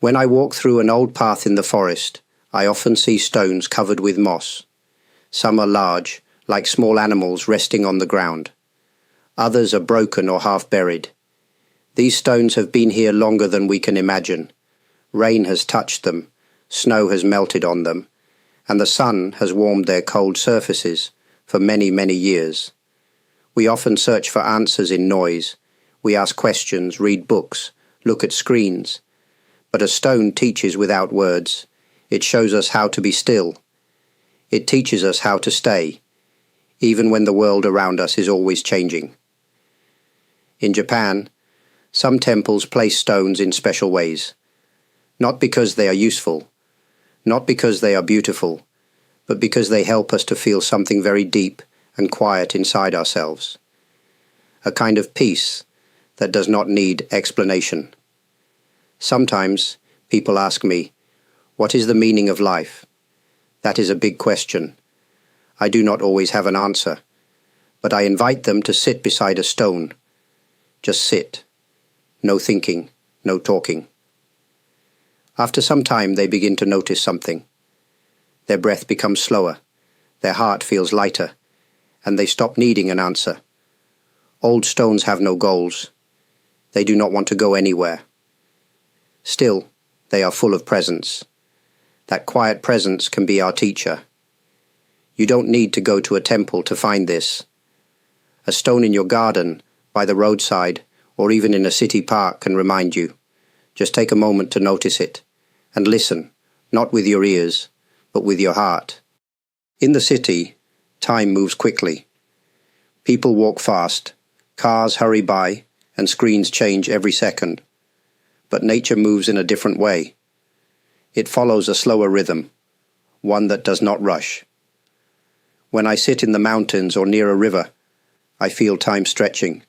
When I walk through an old path in the forest, I often see stones covered with moss. Some are large, like small animals resting on the ground. Others are broken or half buried. These stones have been here longer than we can imagine. Rain has touched them, snow has melted on them, and the sun has warmed their cold surfaces for many, many years. We often search for answers in noise. We ask questions, read books, look at screens. But a stone teaches without words. It shows us how to be still. It teaches us how to stay, even when the world around us is always changing. In Japan, some temples place stones in special ways, not because they are useful, not because they are beautiful, but because they help us to feel something very deep and quiet inside ourselves. A kind of peace that does not need explanation. Sometimes people ask me, what is the meaning of life? That is a big question. I do not always have an answer, but I invite them to sit beside a stone. Just sit. No thinking, no talking. After some time they begin to notice something. Their breath becomes slower, their heart feels lighter, and they stop needing an answer. Old stones have no goals. They do not want to go anywhere. Still, they are full of presence. That quiet presence can be our teacher. You don't need to go to a temple to find this. A stone in your garden, by the roadside, or even in a city park can remind you. Just take a moment to notice it, and listen, not with your ears, but with your heart. In the city, time moves quickly. People walk fast, cars hurry by, and screens change every second. But nature moves in a different way. It follows a slower rhythm, one that does not rush. When I sit in the mountains or near a river, I feel time stretching.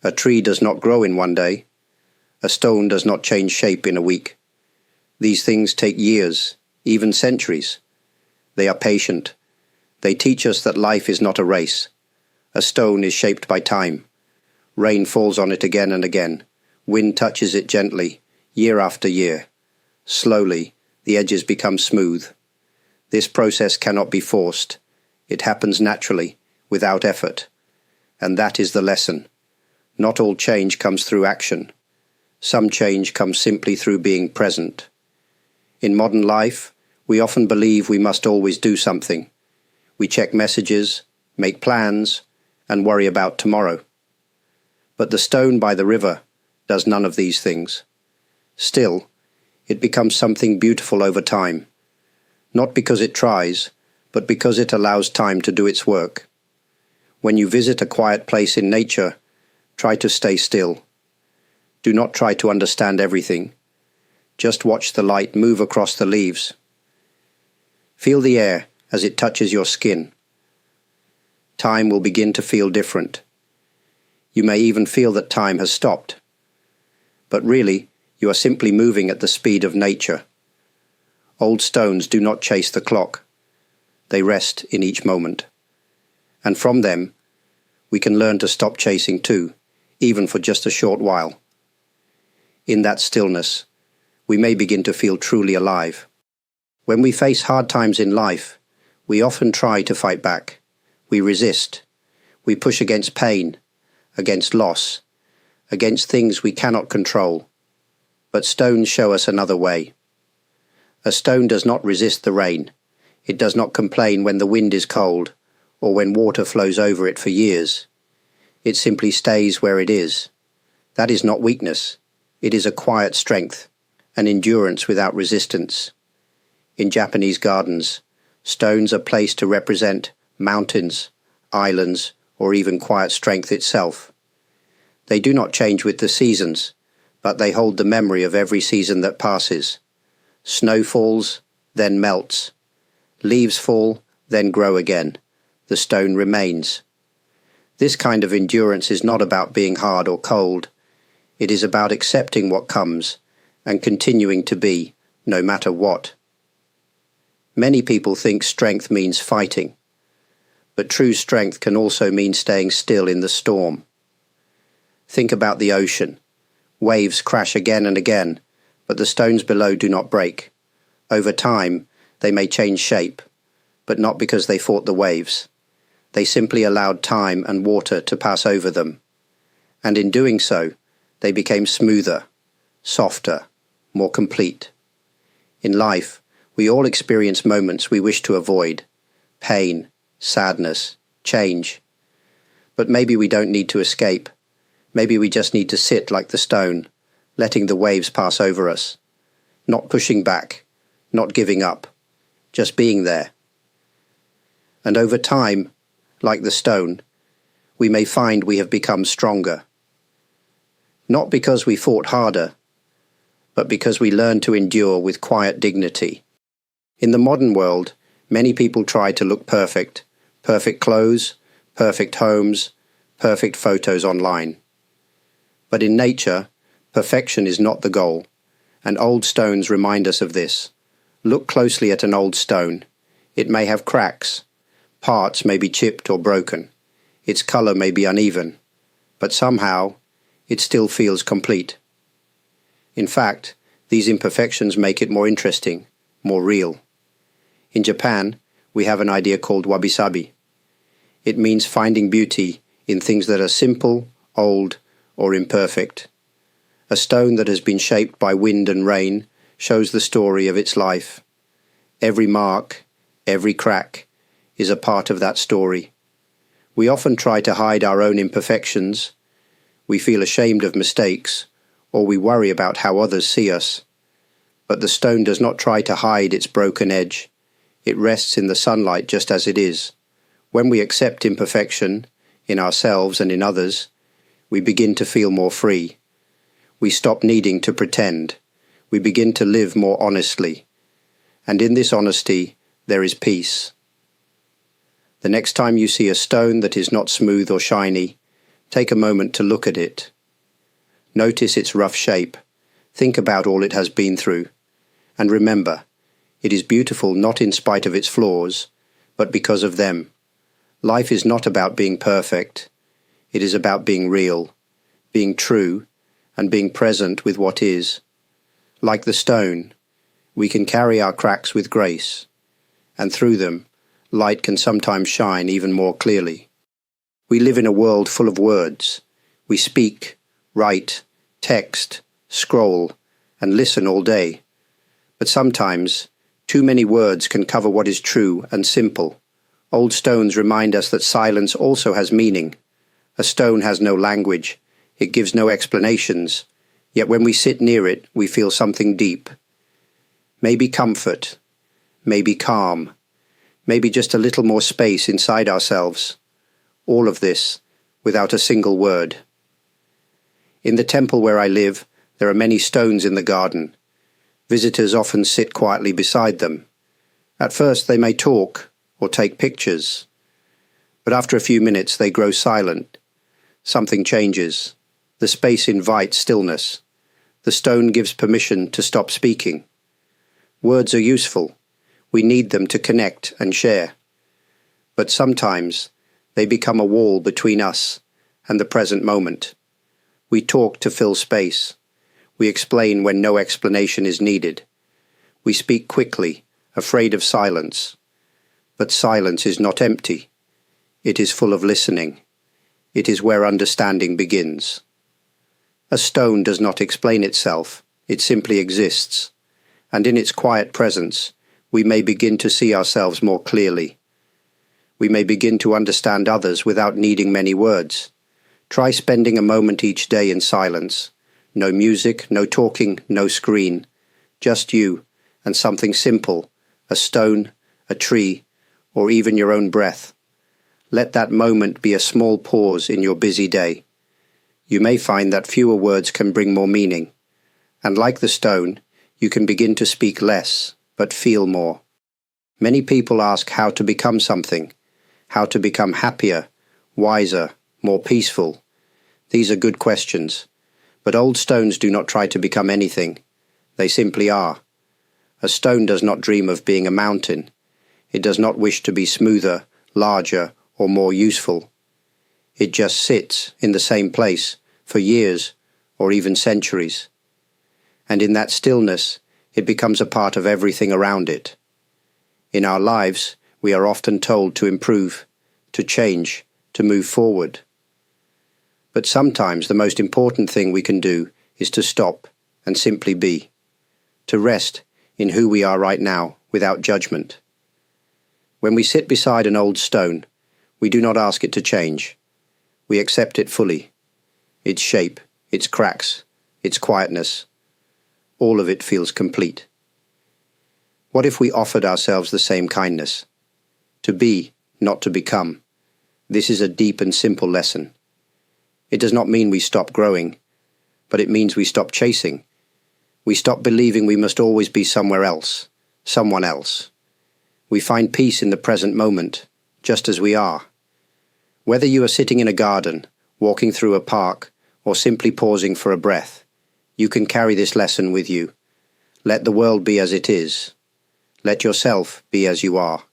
A tree does not grow in one day. A stone does not change shape in a week. These things take years, even centuries. They are patient. They teach us that life is not a race. A stone is shaped by time. Rain falls on it again and again. Wind touches it gently, year after year. Slowly, the edges become smooth. This process cannot be forced. It happens naturally, without effort. And that is the lesson. Not all change comes through action. Some change comes simply through being present. In modern life, we often believe we must always do something. We check messages, make plans, and worry about tomorrow. But the stone by the river does none of these things. Still, it becomes something beautiful over time, not because it tries, but because it allows time to do its work. When you visit a quiet place in nature, try to stay still. Do not try to understand everything. Just watch the light move across the leaves. Feel the air as it touches your skin. Time will begin to feel different. You may even feel that time has stopped. But really, you are simply moving at the speed of nature. Old stones do not chase the clock. They rest in each moment. And from them, we can learn to stop chasing too, even for just a short while. In that stillness, we may begin to feel truly alive. When we face hard times in life, we often try to fight back. We resist. We push against pain, against loss, against things we cannot control. But stones show us another way. A stone does not resist the rain. It does not complain when the wind is cold, or when water flows over it for years. It simply stays where it is. That is not weakness. It is a quiet strength, an endurance without resistance. In Japanese gardens, stones are placed to represent mountains, islands, or even quiet strength itself. They do not change with the seasons, but they hold the memory of every season that passes. Snow falls, then melts. Leaves fall, then grow again. The stone remains. This kind of endurance is not about being hard or cold. It is about accepting what comes and continuing to be, no matter what. Many people think strength means fighting, but true strength can also mean staying still in the storm. Think about the ocean. Waves crash again and again, but the stones below do not break. Over time, they may change shape, but not because they fought the waves. They simply allowed time and water to pass over them. And in doing so, they became smoother, softer, more complete. In life, we all experience moments we wish to avoid: pain, sadness, change. But maybe we don't need to escape. Maybe we just need to sit like the stone, letting the waves pass over us. Not pushing back, not giving up, just being there. And over time, like the stone, we may find we have become stronger. Not because we fought harder, but because we learned to endure with quiet dignity. In the modern world, many people try to look perfect. Perfect clothes, perfect homes, perfect photos online. But in nature, perfection is not the goal, and old stones remind us of this. Look closely at an old stone. It may have cracks. Parts may be chipped or broken. Its color may be uneven. But somehow, it still feels complete. In fact, these imperfections make it more interesting, more real. In Japan, we have an idea called wabi-sabi. It means finding beauty in things that are simple, old, or imperfect. A stone that has been shaped by wind and rain shows the story of its life. Every mark, every crack, is a part of that story. We often try to hide our own imperfections. We feel ashamed of mistakes, or we worry about how others see us. But the stone does not try to hide its broken edge. It rests in the sunlight just as it is. When we accept imperfection, in ourselves and in others, we begin to feel more free. We stop needing to pretend. We begin to live more honestly. And in this honesty, there is peace. The next time you see a stone that is not smooth or shiny, take a moment to look at it. Notice its rough shape. Think about all it has been through. And remember, it is beautiful not in spite of its flaws, but because of them. Life is not about being perfect. It is about being real, being true, and being present with what is. Like the stone, we can carry our cracks with grace, and through them, light can sometimes shine even more clearly. We live in a world full of words. We speak, write, text, scroll, and listen all day. But sometimes, too many words can cover what is true and simple. Old stones remind us that silence also has meaning. A stone has no language. It gives no explanations. Yet when we sit near it, we feel something deep. Maybe comfort. Maybe calm. Maybe just a little more space inside ourselves. All of this, without a single word. In the temple where I live, there are many stones in the garden. Visitors often sit quietly beside them. At first they may talk or take pictures. But after a few minutes they grow silent. Something changes. The space invites stillness. The stone gives permission to stop speaking. Words are useful. We need them to connect and share. But sometimes they become a wall between us and the present moment. We talk to fill space. We explain when no explanation is needed. We speak quickly, afraid of silence. But silence is not empty. It is full of listening. It is where understanding begins. A stone does not explain itself. It simply exists. And in its quiet presence, we may begin to see ourselves more clearly. We may begin to understand others without needing many words. Try spending a moment each day in silence. No music, no talking, no screen. Just you and something simple, a stone, a tree, or even your own breath. Let that moment be a small pause in your busy day. You may find that fewer words can bring more meaning. And like the stone, you can begin to speak less, but feel more. Many people ask how to become something, how to become happier, wiser, more peaceful. These are good questions. But old stones do not try to become anything. They simply are. A stone does not dream of being a mountain. It does not wish to be smoother, larger, or more useful. It just sits in the same place for years or even centuries. and in that stillness, it becomes a part of everything around it. In our lives, we are often told to improve, to change, to move forward. But sometimes the most important thing we can do is to stop and simply be, to rest in who we are right now without judgment. When we sit beside an old stone, we do not ask it to change. We accept it fully, its shape, its cracks, its quietness. All of it feels complete. What if we offered ourselves the same kindness? To be, not to become. This is a deep and simple lesson. It does not mean we stop growing, but it means we stop chasing. We stop believing we must always be somewhere else, someone else. We find peace in the present moment, just as we are. Whether you are sitting in a garden, walking through a park, or simply pausing for a breath, you can carry this lesson with you. Let the world be as it is. Let yourself be as you are.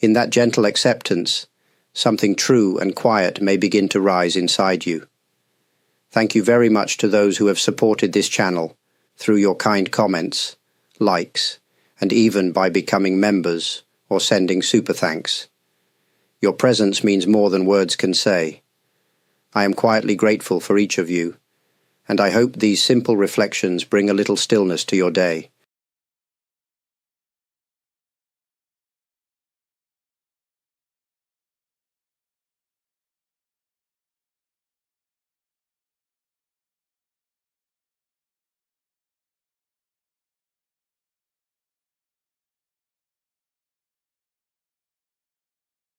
In that gentle acceptance, something true and quiet may begin to rise inside you. Thank you very much to those who have supported this channel through your kind comments, likes, and even by becoming members or sending super thanks. Your presence means more than words can say. I am quietly grateful for each of you, and I hope these simple reflections bring a little stillness to your day.